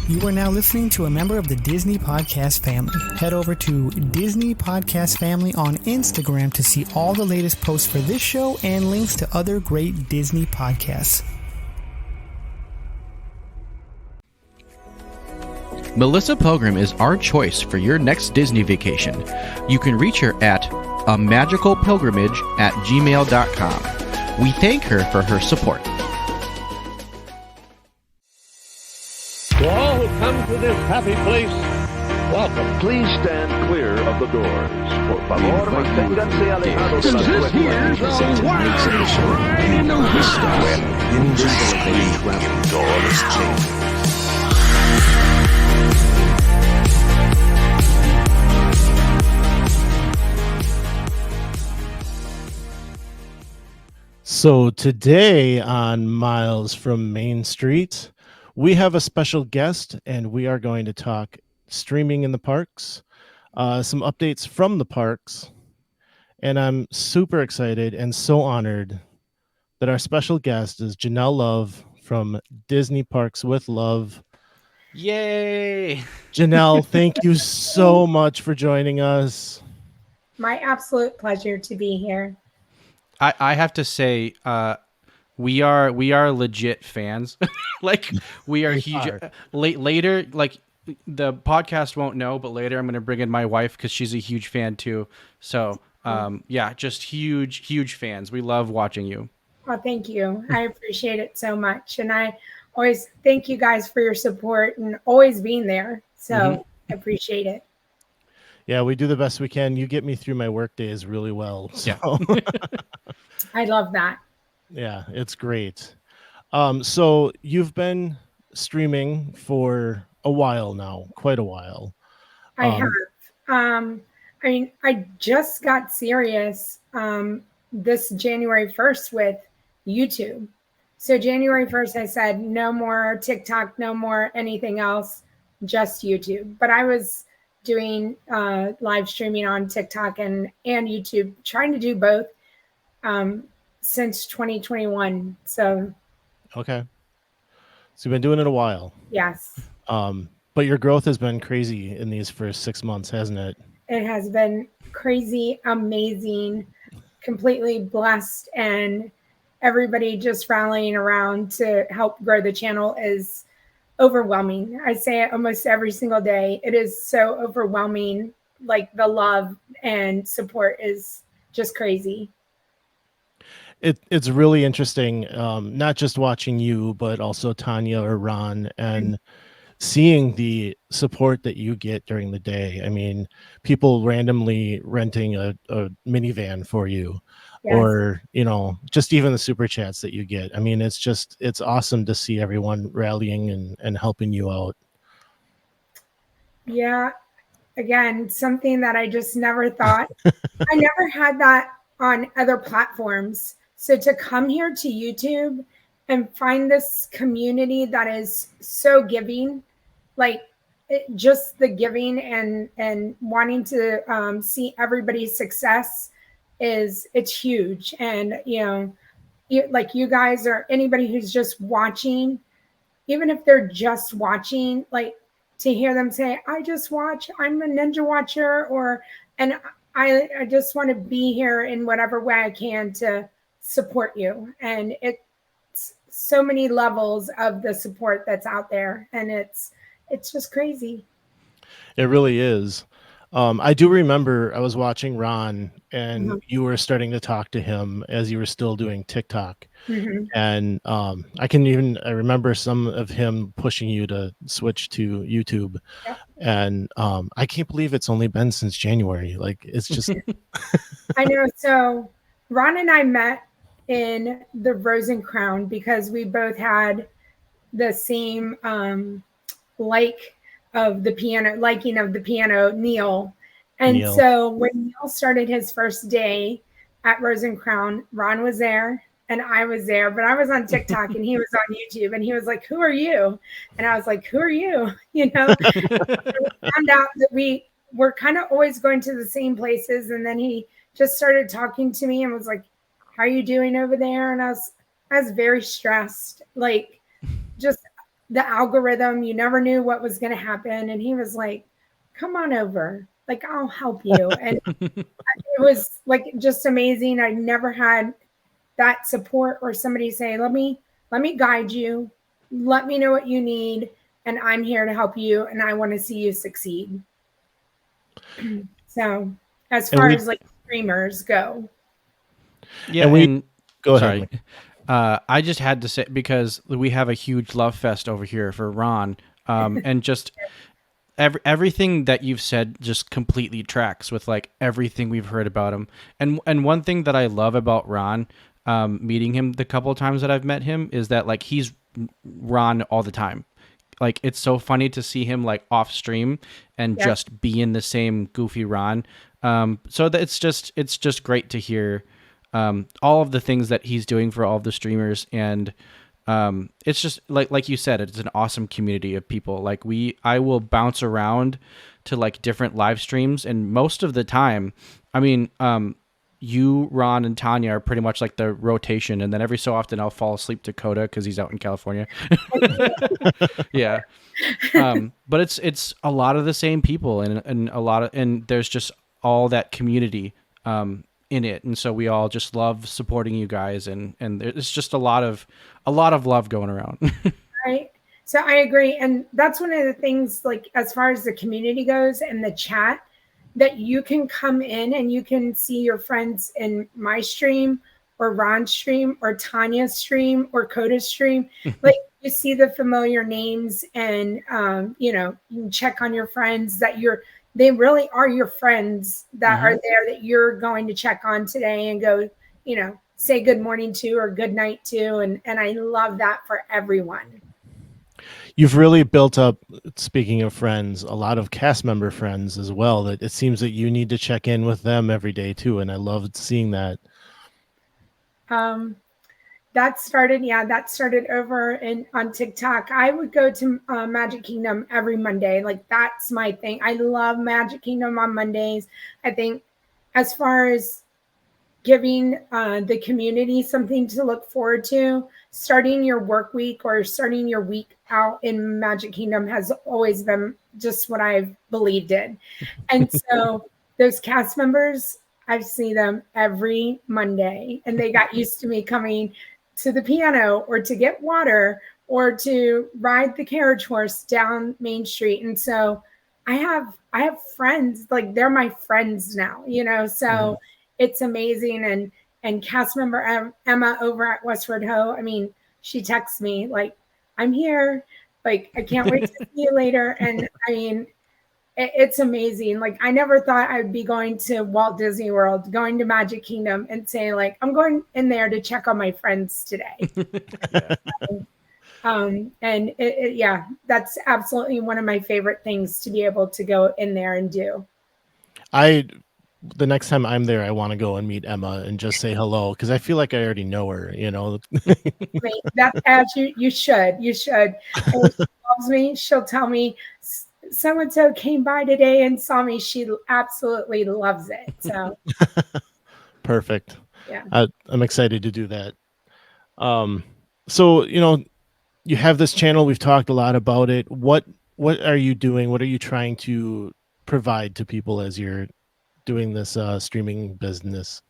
You are now listening to a member of the Disney Podcast family. Head over to Disney Podcast Family on Instagram to see all the latest posts for this show and links to other great Disney podcasts. Melissa Pilgrim is our choice for your next Disney vacation. You can reach her at amagicalpilgrimage@gmail.com. We thank her for her support. To all who come to this happy place, welcome. Please stand clear of the doors. Por favor, manténganse alejados de las This here's a wild ride of when invisibly traveling door is changed. So today on Miles from Main Street, we have a special guest, and we are going to talk streaming in the parks, some updates from the parks, and I'm super excited and so honored that our special guest is Janel Love from Disney Parks with Love. Yay! Janel, thank you so much for joining us. My absolute pleasure to be here. I have to say, we are legit fans. Like we are huge. Later, like the podcast won't know, but later I'm going to bring in my wife because she's a huge fan too. So yeah, just huge fans. We love watching you. Well, thank you. I appreciate it so much, and I always thank you guys for your support and always being there. So I appreciate it. Yeah, we do the best we can. You get me through my work days really well. So. Yeah. I love that. Yeah, it's great. So you've been streaming for a while now, quite a while. I have. I mean, I just got serious this January 1st with YouTube. So January 1st, I said, no more TikTok, no more anything else, just YouTube. But I was doing live streaming on TikTok and YouTube, trying to do both since 2021. So okay, so you've been doing it a while. Yes. But your growth has been crazy in these first 6 months, hasn't it? It has been crazy, amazing, completely blessed, and everybody just rallying around to help grow the channel is overwhelming. I say it almost every single day. It is so overwhelming. Like the love and support is just crazy. It's really interesting, not just watching you, but also Tanya or Ron, and seeing the support that you get during the day. I mean, people randomly renting a minivan for you. Yes. Or, just even the super chats that you get. I mean, it's awesome to see everyone rallying and helping you out. Yeah. Again, something that I just never thought. I never had that on other platforms. So to come here to YouTube and find this community that is so giving, like just the giving and wanting to see everybody's success it's huge. And like you guys or anybody who's just watching, even if they're just watching, like to hear them say, I just watch, I'm a ninja watcher, and I just want to be here in whatever way I can to support you. And it's so many levels of the support that's out there, and it's just crazy. It really is. I do remember I was watching Ron, and you were starting to talk to him as you were still doing TikTok. And I remember some of him pushing you to switch to YouTube. Yeah. And I can't believe it's only been since January. Like, it's just I know. So Ron and I met in the Rose and Crown because we both had the same liking of the piano, Neil. And so when Neil started his first day at Rose and Crown, Ron was there and I was there, but I was on TikTok and he was on YouTube, and he was like, who are you? And I was like, who are you? And we found out that we were kind of always going to the same places. And then he just started talking to me and was like, how are you doing over there? And I was very stressed, like just the algorithm. You never knew what was going to happen. And he was like, come on over. Like, I'll help you. And it was like just amazing. I never had that support or somebody say, let me guide you. Let me know what you need. And I'm here to help you. And I want to see you succeed. So as far as like streamers go. Yeah. Go ahead. I just had to say, because we have a huge love fest over here for Ron, and just everything that you've said just completely tracks with like everything we've heard about him. And one thing that I love about Ron, meeting him the couple of times that I've met him, is that like he's Ron all the time. Like it's so funny to see him like off stream and just be in the same goofy Ron. So that it's just great to hear all of the things that he's doing for all of the streamers. And it's just like you said, it's an awesome community of people. Like I will bounce around to like different live streams, and most of the time, I mean, you, Ron, and Tanya are pretty much like the rotation, and then every so often I'll fall asleep to Coda because he's out in California. Yeah. But it's a lot of the same people, and there's just all that community in it, and so we all just love supporting you guys, and it's just a lot of love going around. Right. So I agree, and that's one of the things, like as far as the community goes and the chat, that you can come in and you can see your friends in my stream or Ron's stream or Tanya's stream or Coda's stream. Like you see the familiar names, and you can check on your friends that they really are your friends that are there that you're going to check on today and go, say good morning to or good night to. And I love that for everyone. You've really built up, speaking of friends, a lot of cast member friends as well, that it seems that you need to check in with them every day too. And I loved seeing that. That started over on TikTok. I would go to Magic Kingdom every Monday. Like that's my thing. I love Magic Kingdom on Mondays. I think as far as giving the community something to look forward to, starting your work week or starting your week out in Magic Kingdom has always been just what I've believed in. And so those cast members, I see them every Monday, and they got used to me coming to the piano or to get water or to ride the carriage horse down Main Street. And so I have friends, like they're my friends now, so it's amazing. And cast member Emma over at Westward Ho, I mean, she texts me like, I'm here, like I can't wait to see you later. And I mean, it's amazing. Like I never thought I'd be going to Walt Disney World, going to Magic Kingdom and saying like, I'm going in there to check on my friends today. And that's absolutely one of my favorite things to be able to go in there and do. The next time I'm there, I want to go and meet Emma and just say hello, because I feel like I already know her, That's as you should. And if she loves me, she'll tell me so-and-so came by today and saw me. She absolutely loves it. So perfect. Yeah. I'm excited to do that. So, you have this channel. We've talked a lot about it. What are you doing? What are you trying to provide to people as you're doing this streaming business?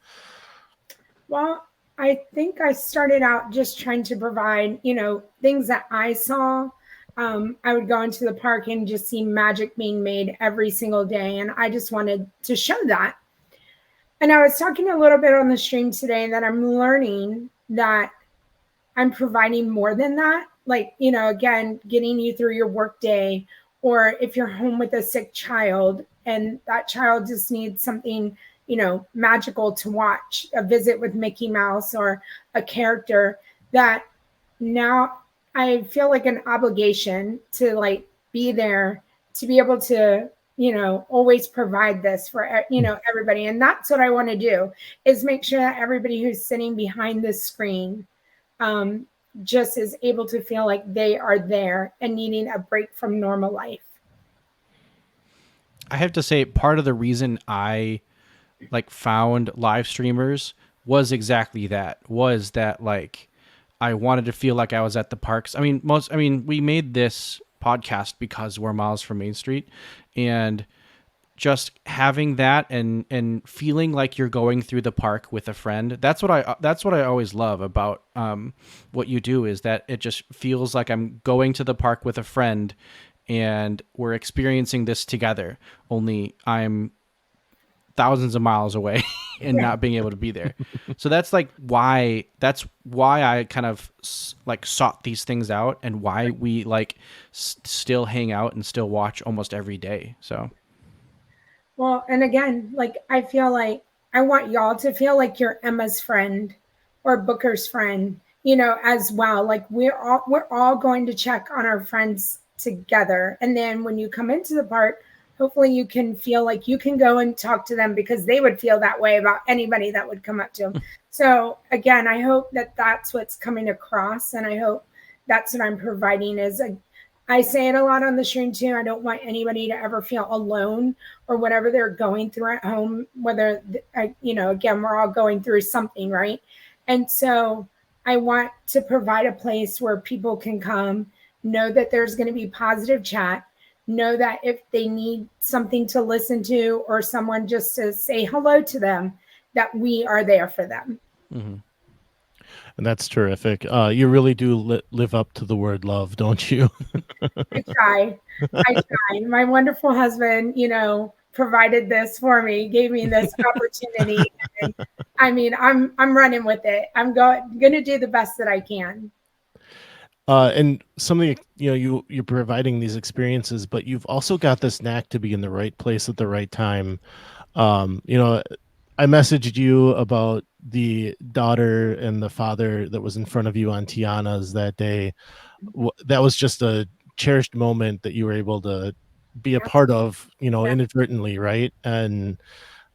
Well, I think I started out just trying to provide, things that I saw. I would go into the park and just see magic being made every single day. And I just wanted to show that. And I was talking a little bit on the stream today that I'm learning that I'm providing more than that. Like, again, getting you through your work day, or if you're home with a sick child and that child just needs something, magical to watch, a visit with Mickey Mouse or a character, that now I feel like an obligation to like be there to be able to, always provide this for, everybody. And that's what I want to do, is make sure that everybody who's sitting behind this screen just is able to feel like they are there and needing a break from normal life. I have to say, part of the reason I found live streamers was exactly that, like I wanted to feel like I was at the parks. I mean, we made this podcast because we're miles from Main Street, and just having that and feeling like you're going through the park with a friend. That's what I always love about what you do, is that it just feels like I'm going to the park with a friend and we're experiencing this together. Only I'm thousands of miles away and not being able to be there. So that's why I kind of like sought these things out, and why we like still hang out and still watch almost every day. So. Well, and again, like I feel like I want y'all to feel like you're Emma's friend or Booker's friend, as well. Like we're all going to check on our friends together. And then when you come into the park, hopefully you can feel like you can go and talk to them, because they would feel that way about anybody that would come up to them. So again, I hope that that's what's coming across, and I hope that's what I'm providing. I say it a lot on the stream too. I don't want anybody to ever feel alone or whatever they're going through at home, whether, again, we're all going through something, right? And so I want to provide a place where people can come, know that there's going to be positive chat, know that if they need something to listen to or someone just to say hello to them, that we are there for them. Mm-hmm. And that's terrific. You really do live up to the word love, don't you? I try. My wonderful husband, provided this for me, gave me this opportunity. And, I mean, I'm running with it. I'm going to do the best that I can. And some of the, you're providing these experiences, but you've also got this knack to be in the right place at the right time. I messaged you about the daughter and the father that was in front of you on Tiana's that day. That was just a cherished moment that you were able to be a part of, inadvertently, right? And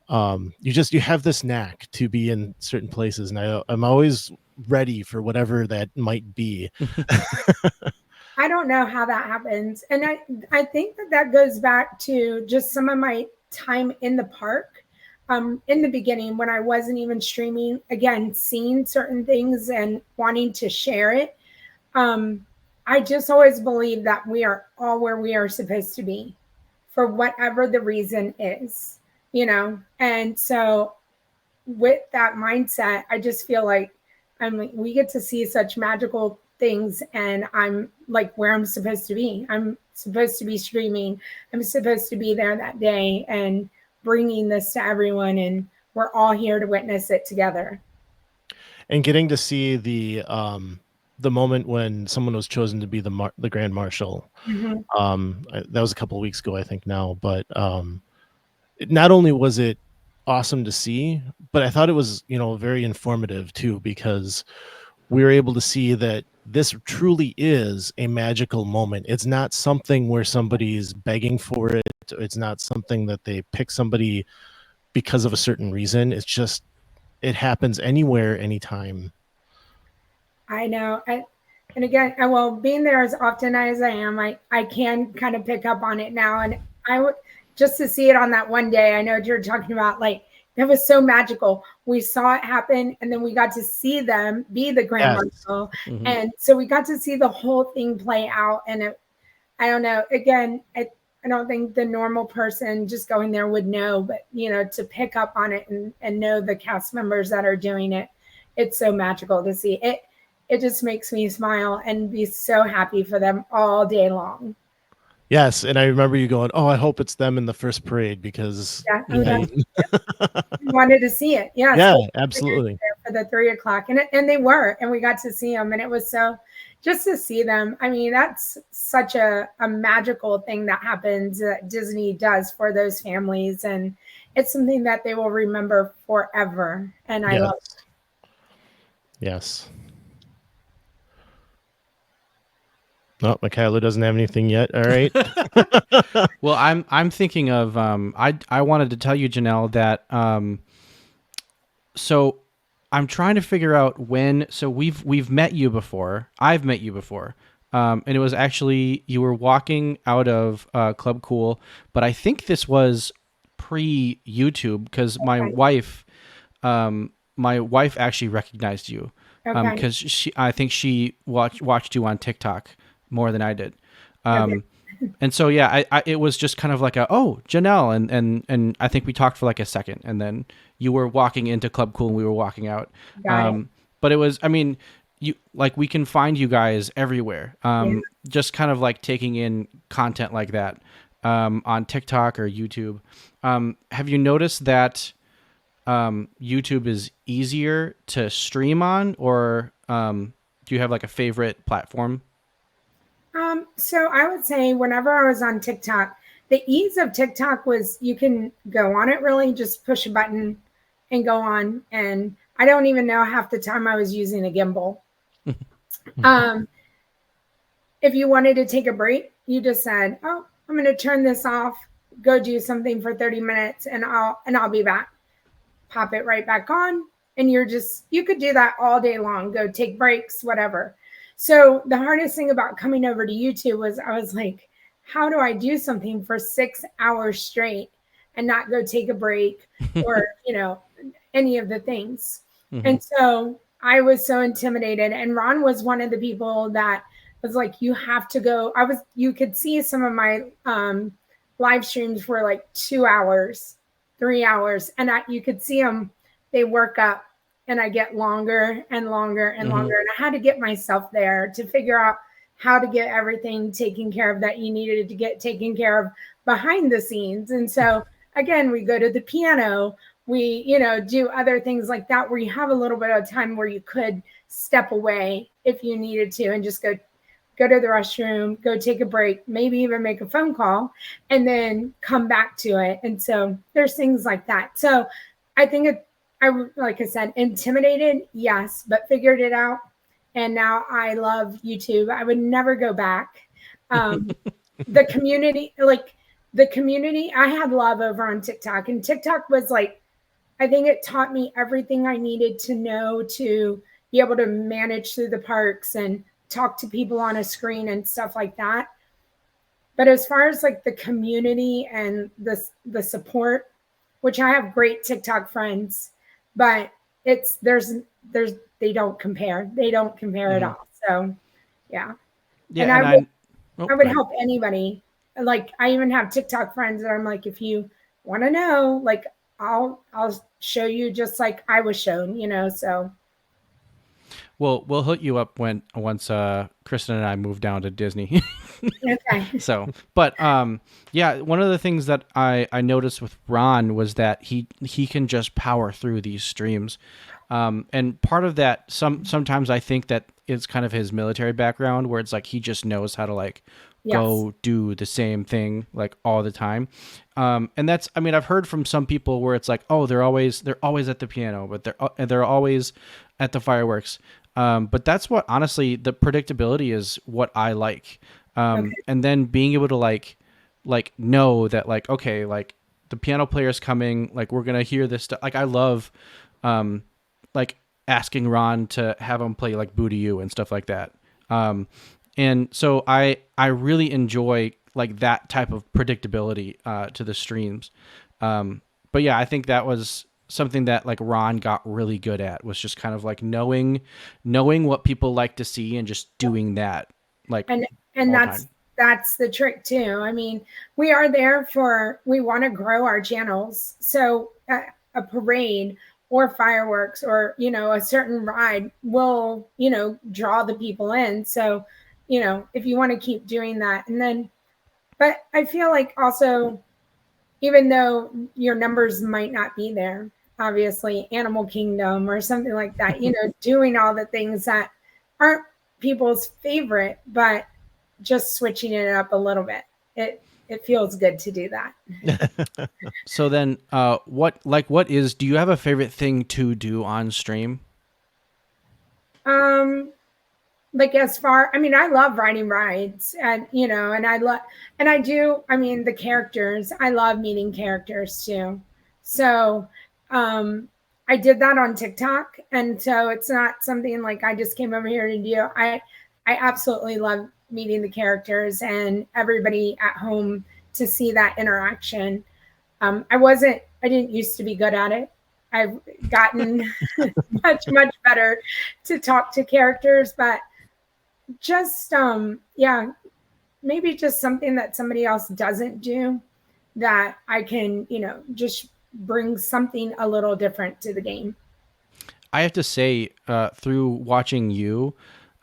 you have this knack to be in certain places, and I'm always ready for whatever that might be. I don't know how that happens, and I think that goes back to just some of my time in the park. In the beginning, when I wasn't even streaming, again, seeing certain things and wanting to share it, I just always believe that we are all where we are supposed to be for whatever the reason is, And so with that mindset, I just feel like we get to see such magical things, and I'm like where I'm supposed to be. I'm supposed to be streaming. I'm supposed to be there that day and bringing this to everyone, and we're all here to witness it together. And getting to see the moment when someone was chosen to be the Grand Marshal. Mm-hmm. That was a couple of weeks ago, I think now, but not only was it awesome to see, but I thought it was, very informative too, because we were able to see that this truly is a magical moment. It's not something where somebody's begging for it. It's not something that they pick somebody because of a certain reason. It's just, it happens anywhere, anytime. I know. And again, well, being there as often as I am, I can kind of pick up on it now. And I would just to see it on that one day. I know what you're talking about, like, that was so magical. We saw it happen, and then we got to see them be the Grand Marshal. Mm-hmm. And so we got to see the whole thing play out. And I don't know, again, I don't think the normal person just going there would know, but, to pick up on it and know the cast members that are doing it, it's so magical to see. It just makes me smile and be so happy for them all day long. Yes, and I remember you going, "Oh, I hope it's them in the first parade," because we wanted to see it. Yeah, yeah, so absolutely. For the 3:00, and they were, and we got to see them, and it was so just to see them. I mean, that's such a magical thing that happens that Disney does for those families, and it's something that they will remember forever. And I love it. Yes. No, Michaela doesn't have anything yet. All right. Well, I'm thinking of I wanted to tell you, Janelle, that so I'm trying to figure out when. So we've met you before. I've met you before, and it was actually you were walking out of Club Cool, but I think this was pre YouTube because my wife actually recognized you. Okay. Because I think she watched you on TikTok more than I did. Okay. And so yeah, it was just kind of like Janelle, and I think we talked for like a second, and then you were walking into Club Cool and we were walking out. Got it. But it was, I mean, you like we can find you guys everywhere. Yeah. Just kind of like taking in content like that on TikTok or YouTube. Have you noticed that YouTube is easier to stream on, or do you have like a favorite platform? So I would say whenever I was on TikTok, the ease of TikTok was you can go on it really, just push a button and go on. And I don't even know half the time I was using a gimbal. um, if you wanted to take a break, you just said, "Oh, I'm going to turn this off, go do something for 30 minutes, and I'll be back." Pop it right back on, and you could do that all day long. Go take breaks, whatever. So the hardest thing about coming over to YouTube was I was like, how do I do something for 6 hours straight and not go take a break or, any of the things? Mhm. And so I was so intimidated. And Ron was one of the people that was like, you have to go. You could see some of my live streams were like 2 hours, 3 hours. And you could see them, they work up. And I get longer and longer and longer. And I had to get myself there to figure out how to get everything taken care of that you needed to get taken care of behind the scenes. And so, again, we go to the piano. We, do other things like that where you have a little bit of time where you could step away if you needed to and just go to the restroom, go take a break, maybe even make a phone call, and then come back to it. And so there's things like that. So I think like I said, intimidated, yes, but figured it out. And now I love YouTube. I would never go back. The community, I had love over on TikTok, and TikTok was like, I think it taught me everything I needed to know to be able to manage through the parks and talk to people on a screen and stuff like that. But as far as like the community and the support, which I have great TikTok friends, but they don't compare. They don't compare at all. So yeah. Yeah, And oh, I would right. help anybody. Like I even have TikTok friends that I'm like, if you want to know, like I'll show you just like I was shown, so. We'll hook you up once Kristen and I move down to Disney. Okay. So, but yeah, one of the things that I noticed with Ron was that he can just power through these streams, and part of that sometimes I think that it's kind of his military background where it's like he just knows how to like go do the same thing like all the time, and that's, I mean, I've heard from some people where it's like, oh, they're always at the piano, but they're always at the fireworks. But that's what, honestly, the predictability is what I like. Okay. And then being able to like know that like, okay, like the piano player's coming, like we're going to hear this stuff. Like I love, like asking Ron to have him play like Boo to You and stuff like that. And so I really enjoy like that type of predictability, to the streams. But yeah, I think that was something that like Ron got really good at, was just kind of like knowing what people like to see and just doing that. Like, and that's the trick too. I mean, we are there we want to grow our channels. So a parade or fireworks or, a certain ride will, draw the people in. So, if you want to keep doing that, and then, but I feel like also, even though your numbers might not be there, obviously Animal Kingdom or something like that, doing all the things that aren't people's favorite, but just switching it up a little bit. It feels good to do that. So then, do you have a favorite thing to do on stream? Like I love riding rides, and the characters, I love meeting characters too. So, I did that on TikTok. And so it's not something like I just came over here to do. I absolutely love meeting the characters and everybody at home to see that interaction. I didn't used to be good at it. I've gotten much better to talk to characters, but just yeah, maybe just something that somebody else doesn't do that I can, just bring something a little different to the game. I have to say, through watching you,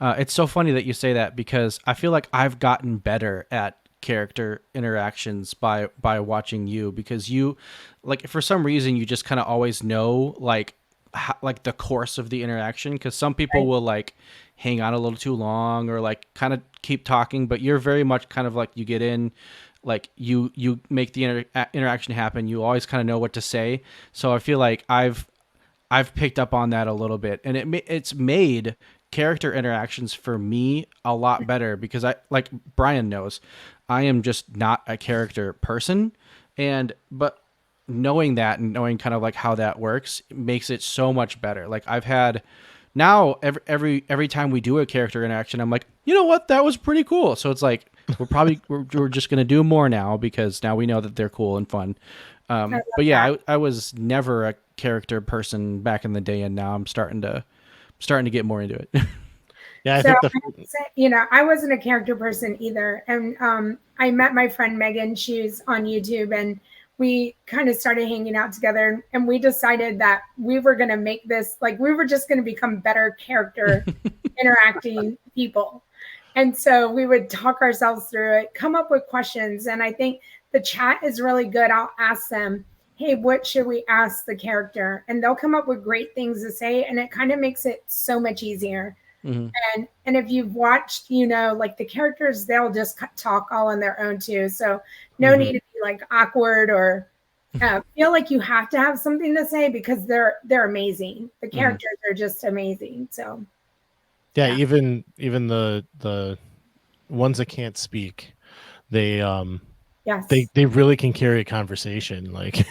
it's so funny that you say that because I feel like I've gotten better at character interactions by watching you, because you, like, for some reason you just kind of always know like like the course of the interaction, because some people will like hang on a little too long or like kind of keep talking, but you're very much kind of like you get in, like you make the interaction happen. You always kind of know what to say. So I feel like I've picked up on that a little bit, and it's made character interactions for me a lot better, because I, like Brian knows, I am just not a character person, but knowing that and knowing kind of like how that works makes it so much better. Like I've had now every time we do a character interaction, I'm like, you know what, that was pretty cool. So it's like we're just gonna do more now, because now we know that they're cool and fun. But yeah, I was never a character person back in the day, and now I'm starting to get more into it. Yeah, I wasn't a character person either, and I met my friend Megan. She's on YouTube, and we kind of started hanging out together, and we decided that we were going to make this, like, we were just going to become better character interacting people. And so we would talk ourselves through it, come up with questions. And I think the chat is really good. I'll ask them, hey, what should we ask the character? And they'll come up with great things to say. And it kind of makes it so much easier. Mm-hmm. And if you've watched, like the characters, they'll just talk all on their own too. So no need to be like awkward or feel like you have to have something to say, because they're amazing. The characters are just amazing. So yeah. even the ones that can't speak, they yes, they really can carry a conversation. Like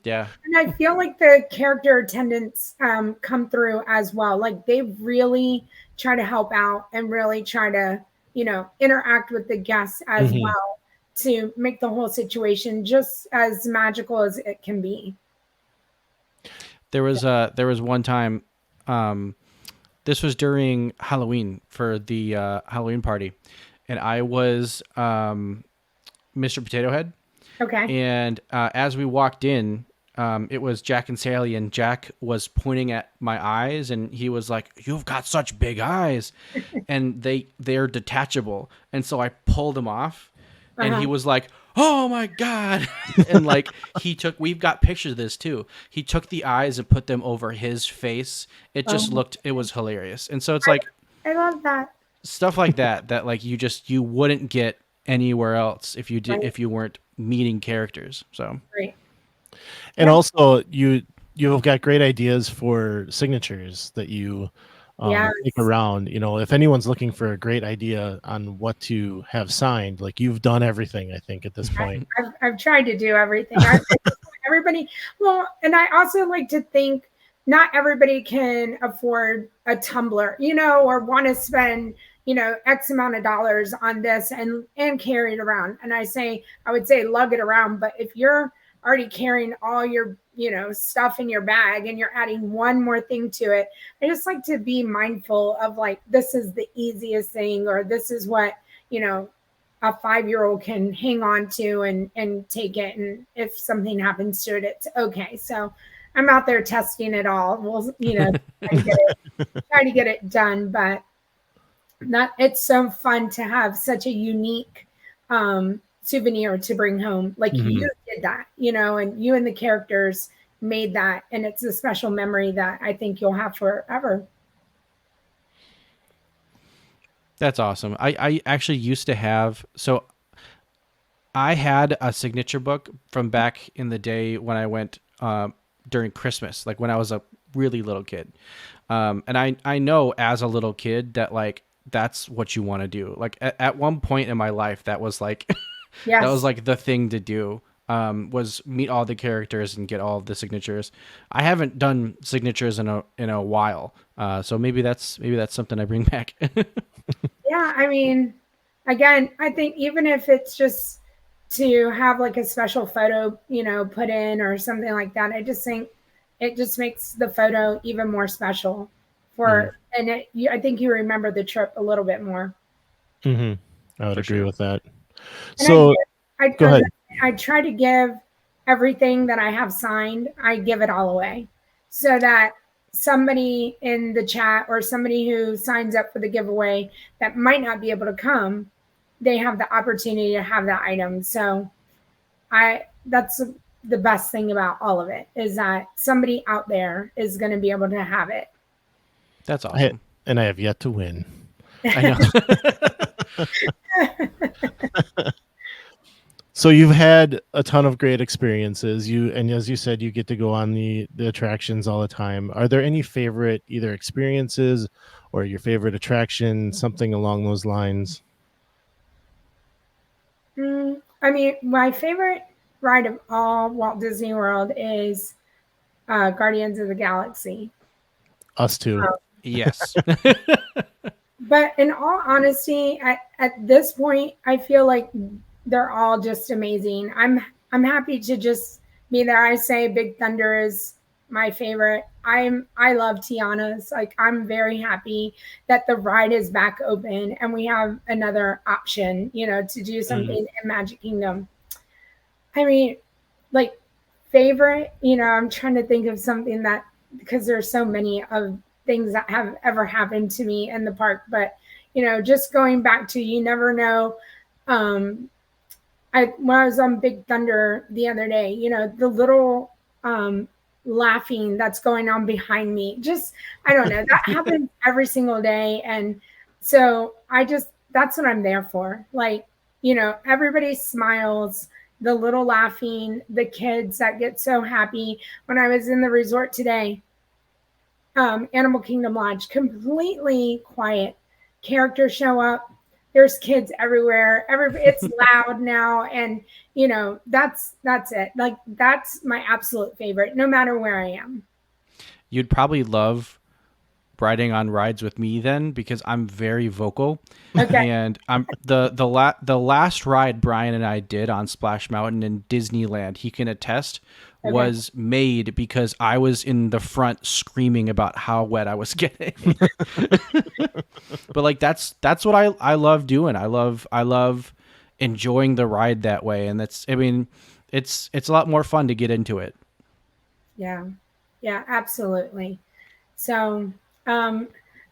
Yeah. And I feel like the character attendants come through as well. Like they really try to help out and really try to, interact with the guests as well, to make the whole situation just as magical as it can be. There was one time, this was during Halloween for the Halloween party, and I was Mr. Potato Head. Okay. And as we walked in, it was Jack and Sally, and Jack was pointing at my eyes, and he was like, "You've got such big eyes," and they're detachable. And so I pulled them off, and he was like, "Oh my God." And like we've got pictures of this too. He took the eyes and put them over his face. It just it was hilarious. And so it's like, I love that stuff like that like you wouldn't get anywhere else if you weren't meeting characters. So great. And also you've got great ideas for signatures that you take around. If anyone's looking for a great idea on what to have signed, like you've done everything, I think, at this point. I've tried to do everything. Everybody, well, and I also like to think not everybody can afford a tumbler, or want to spend, X amount of dollars on this and carry it around. And I would say lug it around. But if you're already carrying all your, stuff in your bag and you're adding one more thing to it, I just like to be mindful of like, this is the easiest thing, or this is what, a 5-year-old can hang on to and take it. And if something happens to it, it's okay. So I'm out there testing it all. We'll, try to get it done, but it's so fun to have such a unique souvenir to bring home. Like you did that, and you and the characters made that, and it's a special memory that I think you'll have forever. That's awesome. I actually used to have, so I had a signature book from back in the day when I went during Christmas, like when I was a really little kid. And I know as a little kid that like that's what you want to do. Like at one point in my life, that was like Yes. that was like the thing to do, was meet all the characters and get all of the signatures. I haven't done signatures in a while, so maybe that's something I bring back. Yeah, I mean, again, I think even if it's just to have like a special photo, put in or something like that, I just think it just makes the photo even more special. I think you remember the trip a little bit more. I would For agree sure. with that. And So go ahead. I try to give everything that I have signed, I give it all away so that somebody in the chat or somebody who signs up for the giveaway that might not be able to come, they have the opportunity to have that item. So that's the best thing about all of it, is that somebody out there is going to be able to have it. That's awesome. I have yet to win. I know. So you've had a ton of great experiences. And as you said, you get to go on the attractions all the time. Are there any favorite either experiences or your favorite attraction, something along those lines? I mean, my favorite ride of all Walt Disney World is Guardians of the Galaxy. Us too. Yes. But in all honesty, at this point, I feel like they're all just amazing. I'm happy to just be there. I say Big Thunder is my favorite. I love Tiana's. Like, I'm very happy that the ride is back open and we have another option, to do something in Magic Kingdom. I mean, like, favorite, I'm trying to think of something that, because there's so many of things that have ever happened to me in the park, but just going back to, you never know. When I was on Big Thunder the other day, the little laughing that's going on behind me, just, I don't know, that happens every single day. And so that's what I'm there for. Like, everybody smiles, the little laughing, the kids that get so happy. When I was in the resort today, Animal Kingdom Lodge, completely quiet. Characters show up. There's kids everywhere. It's loud now, and that's it. Like, that's my absolute favorite, no matter where I am. You'd probably love riding on rides with me then, because I'm very vocal. Okay. And I'm the last ride Brian and I did on Splash Mountain in Disneyland, he can attest, was made because I was in the front screaming about how wet I was getting. But like that's what I love doing. I love enjoying the ride that way, and it's a lot more fun to get into it. Yeah, absolutely. So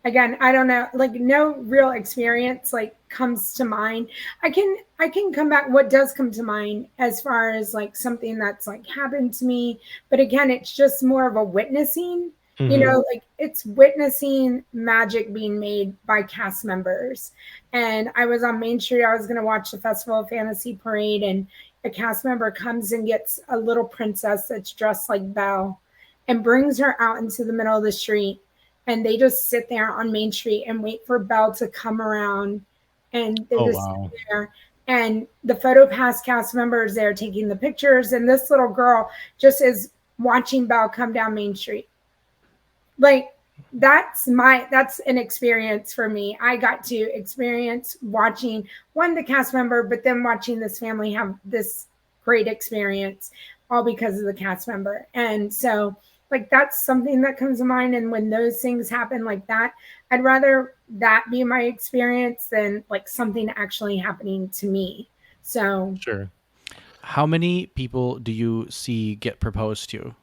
again, I don't know, like, no real experience like comes to mind. I can come back. What does come to mind as far as like something that's like happened to me, but again, it's just more of a witnessing. Like, it's witnessing magic being made by cast members. And I was on Main Street. I was going to watch the Festival of Fantasy Parade, and a cast member comes and gets a little princess that's dressed like Belle and brings her out into the middle of the street. And they just sit there on Main Street and wait for Belle to come around. And they sit there. And the PhotoPass cast members there taking the pictures. And this little girl just is watching Belle come down Main Street. Like, that's an experience for me. I got to experience watching the cast member, but then watching this family have this great experience, all because of the cast member. And so, like, that's something that comes to mind. And when those things happen like that, I'd rather that be my experience than like something actually happening to me. So Sure. How many people do you see get proposed to?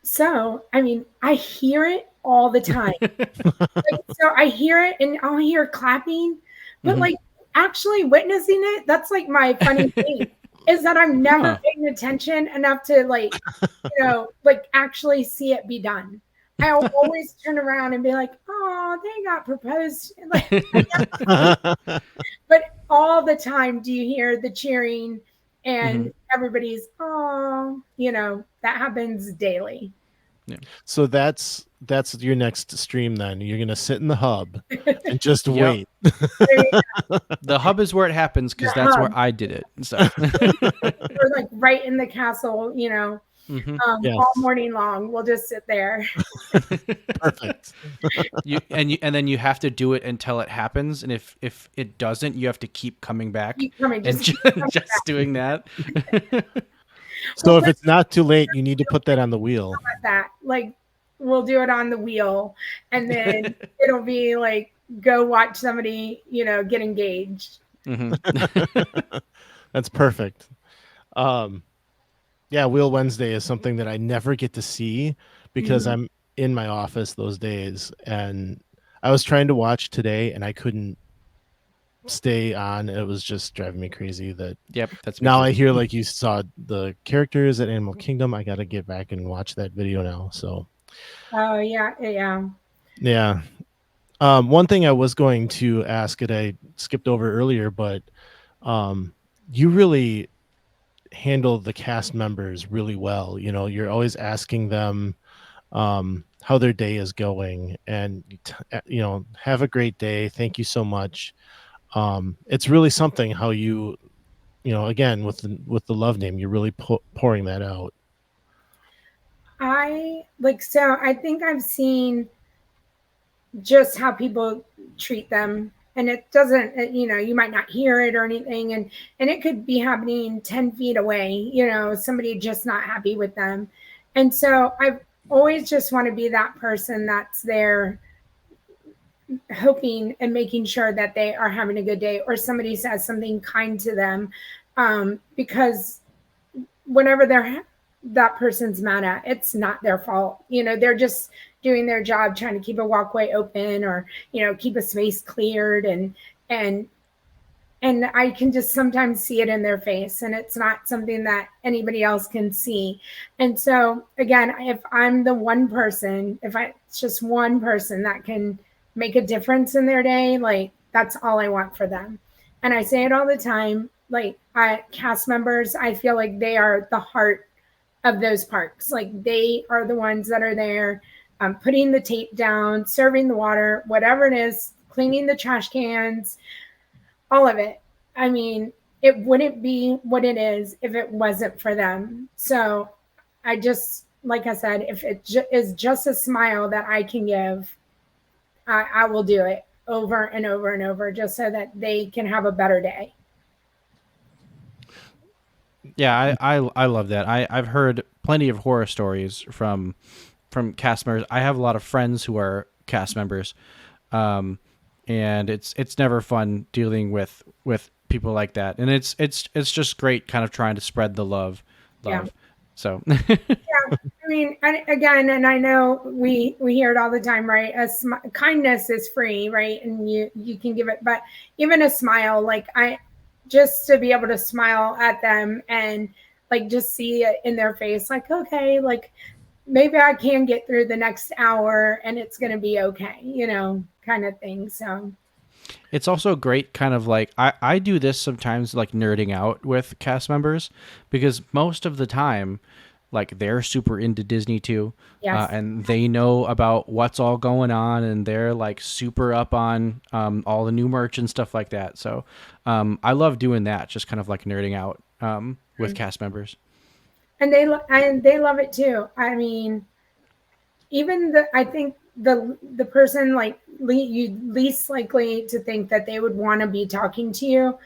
So, I mean, I hear it all the time. So I hear it and I'll hear clapping, but like actually witnessing it, that's like my funny thing, is that I'm never paying attention enough to like, like actually see it be done. I'll always turn around and be like, oh, they got proposed. But all the time, do you hear the cheering and everybody's, oh, that happens daily. Yeah. So that's your next stream then. You're going to sit in the hub and just wait. The hub is where it happens, because that's where I did it. So. We're like right in the castle, all morning long. We'll just sit there. Perfect. And then you have to do it until it happens, and if it doesn't, you have to keep coming back. Keep coming, just doing that. So We'll if it's not too late, you need to put that on the wheel. put that like we'll do it on the wheel, and then it'll be like go watch somebody, get engaged. That's perfect. Yeah, Wheel Wednesday is something that I never get to see because I'm in my office those days, and I was trying to watch today and I couldn't stay on. It was just driving me crazy that Yep, that's me now too. I hear like you saw the characters at Animal Kingdom. I got to get back and watch that video now. So Oh yeah, yeah. yeah. One thing I was going to ask that I skipped over earlier, but you really handle the cast members really well. You're always asking them how their day is going, and have a great day. Thank you so much. It's really something how again with the love name, you're really pouring that out. I think I've seen just how people treat them, and it doesn't, you might not hear it or anything, and it could be happening 10 feet away, somebody just not happy with them. And so I've always just want to be that person that's there hoping and making sure that they are having a good day, or somebody says something kind to them, because whenever that person's mad at, it's not their fault. They're just doing their job, trying to keep a walkway open, or keep a space cleared, and I can just sometimes see it in their face, and it's not something that anybody else can see. And so again, if I'm the one person, it's just one person that can make a difference in their day, like that's all I want for them. And I say it all the time, like cast members, I feel like they are the heart of those parks. Like they are the ones that are there, putting the tape down, serving the water, whatever it is, cleaning the trash cans, all of it. I mean, it wouldn't be what it is if it wasn't for them. So I just, like I said, if it is just a smile that I can give, I will do it over and over and over, just so that they can have a better day. Yeah, I love that. I've heard plenty of horror stories from cast members. I have a lot of friends who are cast members, and it's never fun dealing with people like that. And it's just great, kind of trying to spread the love. Yeah. So Yeah, I mean, again, and I know we hear it all the time, right? Kindness is free, right? And you can give it, but even a smile, like just to be able to smile at them and like just see it in their face, like, okay, like maybe I can get through the next hour and it's going to be okay, kind of thing. So it's also great, kind of like I do this sometimes, like nerding out with cast members, because most of the time, like they're super into Disney too. Yes. And they know about what's all going on, and they're like super up on all the new merch and stuff like that. So I love doing that, just kind of like nerding out with cast members. And they love it too. I mean, even I think the person like you least likely to think that they would want to be talking to you,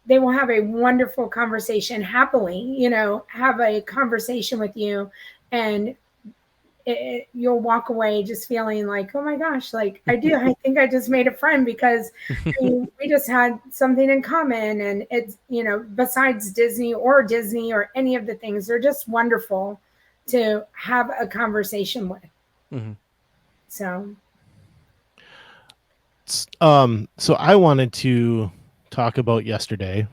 they will have a wonderful conversation happily, have a conversation with you, and you'll walk away just feeling like, oh my gosh, like I think I just made a friend, because we just had something in common. And it's, besides Disney or any of the things, they're just wonderful to have a conversation with. Mm-hmm. So I wanted to talk about yesterday.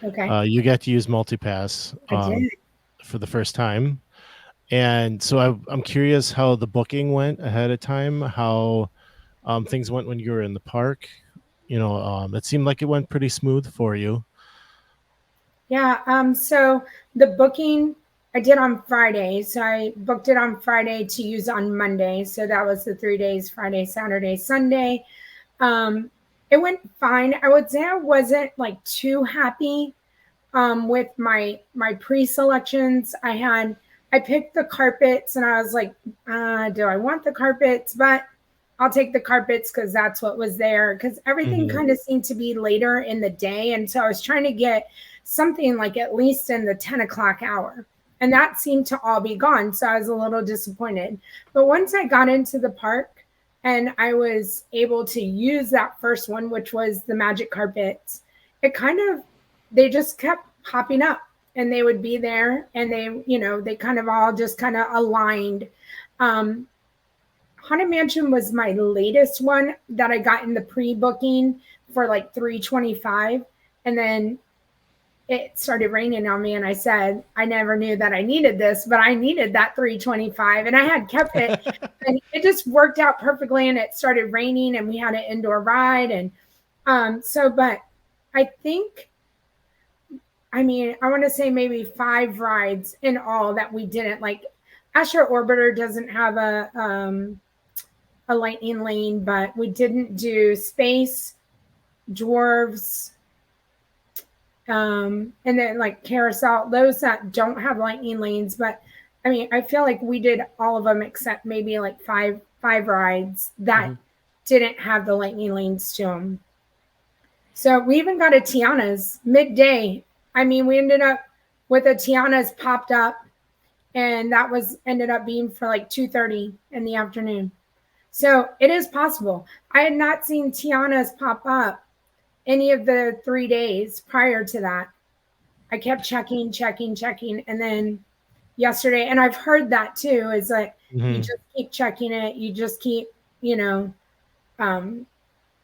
Okay. You got to use Multipass for the first time. And so I'm curious how the booking went ahead of time, how things went when you were in the park. It seemed like it went pretty smooth for you. Yeah. So the booking I did on Friday. So I booked it on Friday to use on Monday. So that was the 3 days, Friday, Saturday, Sunday. It went fine. I would say I wasn't like too happy with my pre-selections. I picked the carpets and I was like, do I want the carpets? But I'll take the carpets because that's what was there, because everything kind of seemed to be later in the day. And so I was trying to get something like at least in the 10 o'clock hour. And that seemed to all be gone. So I was a little disappointed. But once I got into the park and I was able to use that first one, which was the magic carpets, they just kept popping up and they would be there and they kind of all just kind of aligned. Haunted Mansion was my latest one that I got in the pre-booking for like $325. And then it started raining on me and I said, I never knew that I needed this, but I needed that $325 and I had kept it and it just worked out perfectly. And it started raining and we had an indoor ride. And but I think, I want to say maybe 5 rides in all that we didn't like. Astro Orbiter doesn't have a lightning lane, but we didn't do Space, Dwarves, and then like Carousel, those that don't have lightning lanes. But I feel like we did all of them except maybe like five rides that didn't have the lightning lanes to them. So we even got a Tiana's midday. We ended up with a Tiana's popped up, and that ended up being for like 2:30 in the afternoon. So it is possible. I had not seen Tiana's pop up any of the 3 days prior to that. I kept checking. And then yesterday, and I've heard that too, is like you just keep checking it. You just keep,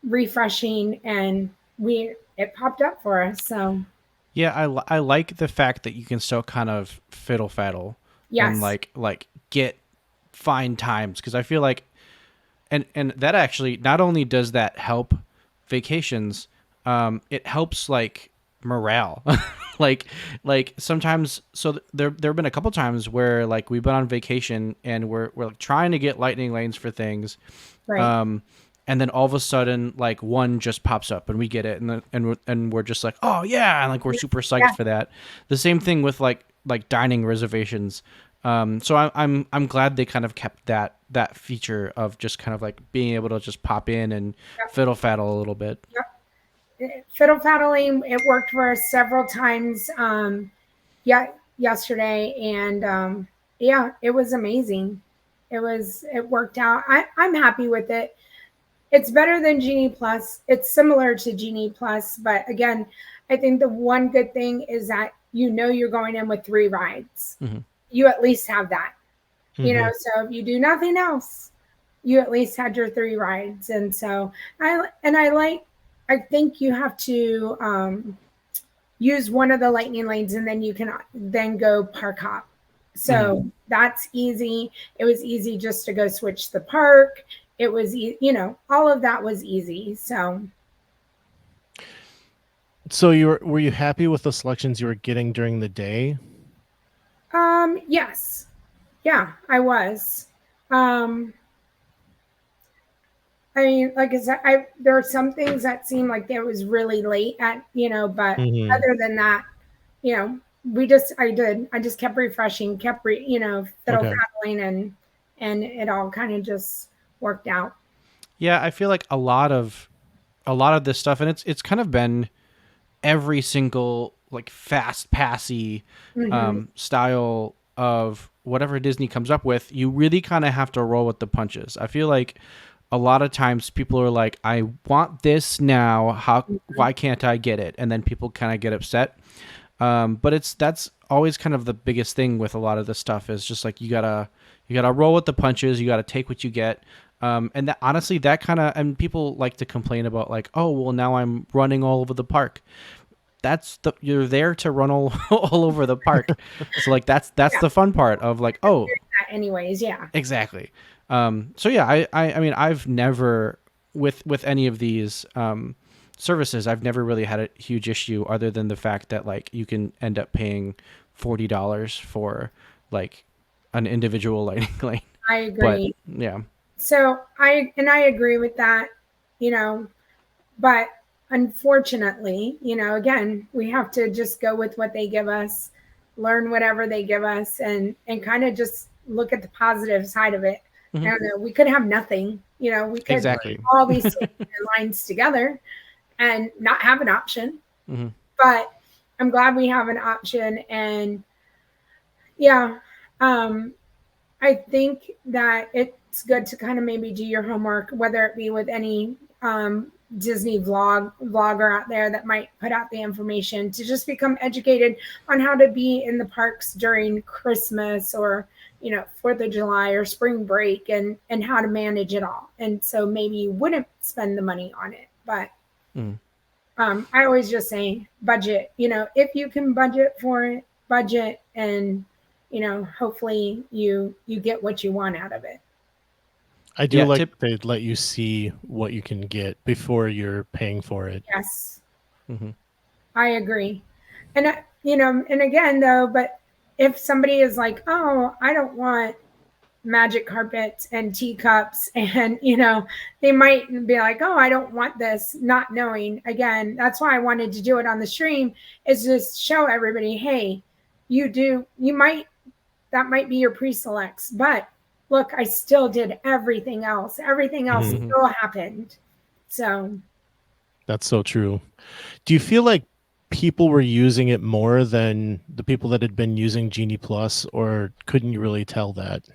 refreshing, and it popped up for us. So Yeah, I like the fact that you can still kind of fiddle faddle and like get fine times, because I feel like and that actually not only does that help vacations, it helps like morale. like sometimes, so there have been a couple times where like we've been on vacation and we're like trying to get lightning lanes for things, right. And then all of a sudden like one just pops up and we get it, and we're just like, oh yeah, and like we're super psyched for that. The same thing with like dining reservations. So I'm glad they kind of kept that feature of just kind of like being able to just pop in and fiddle faddle a little bit. Yep. Fiddle faddling, it worked for us several times yesterday, and it was amazing. It worked out. I'm happy with it. It's better than Genie Plus. It's similar to Genie Plus, but again, I think the one good thing is that you're going in with 3 rides. You at least have that. So if you do nothing else, you at least had your 3 rides. And so I think you have to use one of the lightning lanes, and then you can then go park hop. So that's easy. It was easy just to go switch the park. It was, all of that was easy. So were you happy with the selections you were getting during the day? Yes. Yeah, I was. Like I said, there are some things that seemed like it was really late at, but other than that, I just kept refreshing, fiddle faddling, and it all kind of just worked out. Yeah, I feel like a lot of this stuff, and it's kind of been every single like fast passy style of whatever Disney comes up with. You really kind of have to roll with the punches. I feel like a lot of times people are like, I want this now. Why can't I get it? And then people kind of get upset. But that's always kind of the biggest thing with a lot of this stuff, is just like you gotta roll with the punches. You gotta take what you get. And that honestly, that kind of, and people like to complain about like, oh, well, now I'm running all over the park. You're there to run all over the park. So like, that's the fun part of like, oh, anyways. Yeah, exactly. So yeah, I mean, I've never with any of these, services, I've never really had a huge issue, other than the fact that like you can end up paying $40 for like an individual lightning lane. I agree. But, yeah. So I agree with that, but unfortunately, again, we have to just go with what they give us, learn whatever they give us, and kind of just look at the positive side of it. I don't know. We could have nothing, we could exactly all these lines together and not have an option. But I'm glad we have an option. And yeah, I think that it's good to kind of maybe do your homework, whether it be with any Disney vlogger out there that might put out the information, to just become educated on how to be in the parks during Christmas, or 4th of July or spring break, and how to manage it all. And so maybe you wouldn't spend the money on it, but I always just say budget. If you can budget for it, budget, and hopefully you get what you want out of it. I do like they let you see what you can get before you're paying for it. Yes, I agree. And and again though, but if somebody is like, oh, I don't want magic carpets and teacups, and they might be like, oh, I don't want this, not knowing. Again, that's why I wanted to do it on the stream, is just show everybody, hey, that might be your pre-selects, but look, I still did everything else. Everything else still happened. So that's so true. Do you feel like people were using it more than the people that had been using Genie Plus, or couldn't you really tell that?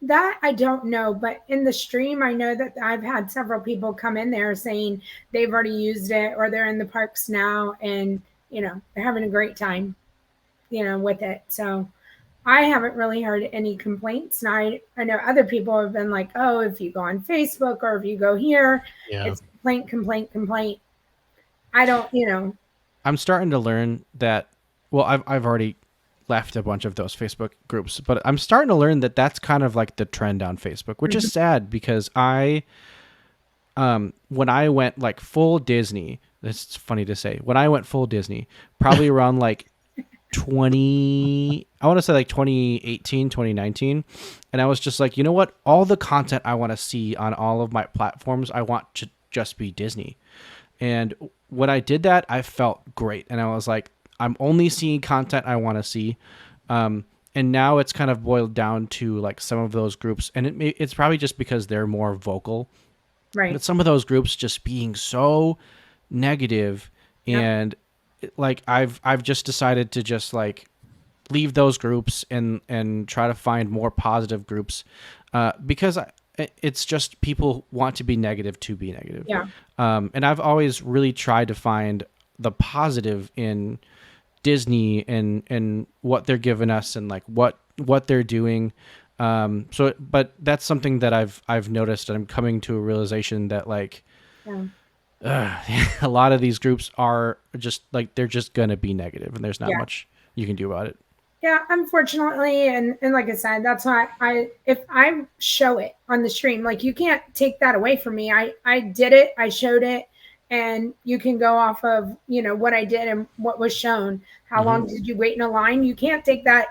That I don't know, but in the stream, I know that I've had several people come in there saying they've already used it, or they're in the parks now, and they're having a great time, with it. So I haven't really heard any complaints. Now I know other people have been like, oh, if you go on Facebook or if you go here, it's complaint. I don't, I'm starting to learn that. Well, I've already left a bunch of those Facebook groups, but I'm starting to learn that that's kind of like the trend on Facebook, which is sad, because when I went like full Disney, it's funny to say, when I went full Disney, probably around like 2018, 2019. And I was just like, you know what? All the content I want to see on all of my platforms, I want to just be Disney. And when I did that, I felt great. And I was like, I'm only seeing content I want to see. And now it's kind of boiled down to like some of those groups. And it's probably just because they're more vocal. Right. But some of those groups just being so negative, and like I've just decided to just like leave those groups and try to find more positive groups, because it's just people want to be negative to be negative. Yeah. And I've always really tried to find the positive in Disney and what they're giving us, and like what they're doing. But that's something that I've noticed, and I'm coming to a realization that like a lot of these groups are just like, they're just gonna be negative, and there's not much you can do about it. Yeah, unfortunately, and like I said, that's why if I show it on the stream, like, you can't take that away from me. I did it, I showed it, and you can go off of what I did and what was shown. How long did you wait in a line? You can't take that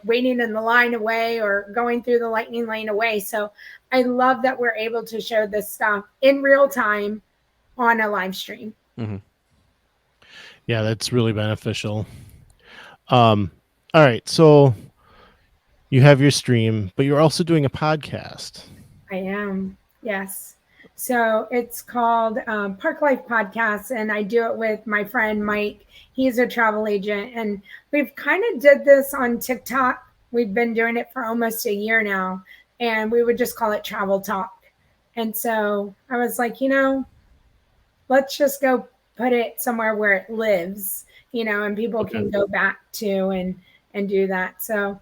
waiting in the line away, or going through the lightning lane away. So I love that we're able to show this stuff in real time on a live stream. Yeah, that's really beneficial. All right, so you have your stream, but you're also doing a podcast. I am, yes. So it's called Park Life Podcast, and I do it with my friend Mike. He's a travel agent, and we've kind of did this on TikTok. We've been doing it for almost a year now, and we would just call it Travel Talk. And so I was like, let's just go put it somewhere where it lives, and people can go back to and do that. So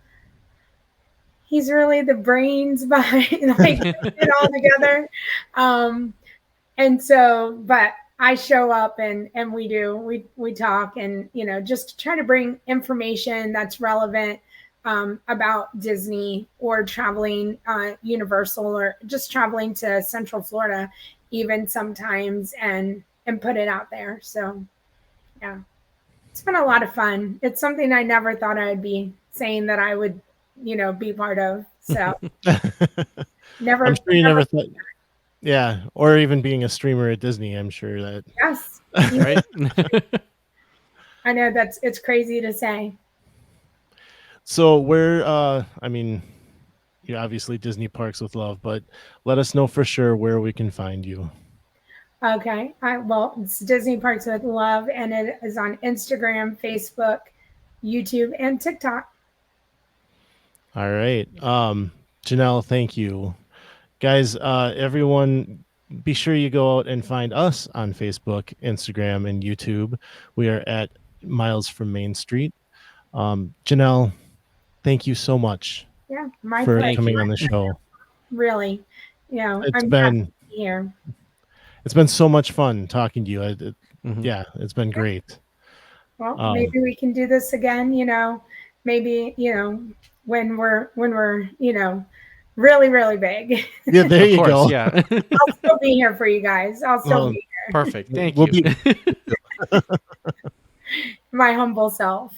he's really the brains behind like it all together. And so, but I show up and we talk, and just try to bring information that's relevant about Disney, or traveling Universal, or just traveling to Central Florida even sometimes, and put it out there. So yeah, it's been a lot of fun. It's something I never thought I'd be saying that I would be part of. So never. I'm sure you never thought. Yeah, or even being a streamer at Disney, I'm sure that. Yes. Right. I know it's crazy to say. So where, I mean, you're obviously Disney Parks with Love, but let us know for sure where we can find you. Okay. Well, it's Disney Parks with Love, and it is on Instagram, Facebook, YouTube, and TikTok. All right. Janelle, thank you. Guys, everyone, be sure you go out and find us on Facebook, Instagram, and YouTube. We are at Miles from Main Street. Janelle, thank you so much Yeah, my for pleasure. coming on the show. Really. It's I'm happy been to be here. it's been so much fun talking to you. Mhm. Yeah, it's been great. Well, maybe we can do this again, maybe, when we're, really, really big. Yeah, there Of you course, go. yeah. I'll still be here for you guys. I'll still be here. Perfect. Thank We'll you. My humble self.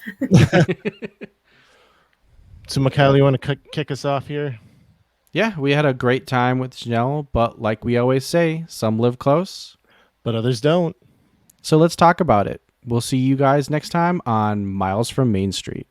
So, Mikhail, you want to kick us off here? Yeah, we had a great time with Janelle, but like we always say, some live close, But others don't. so let's talk about it. We'll see you guys next time on Miles from Main Street.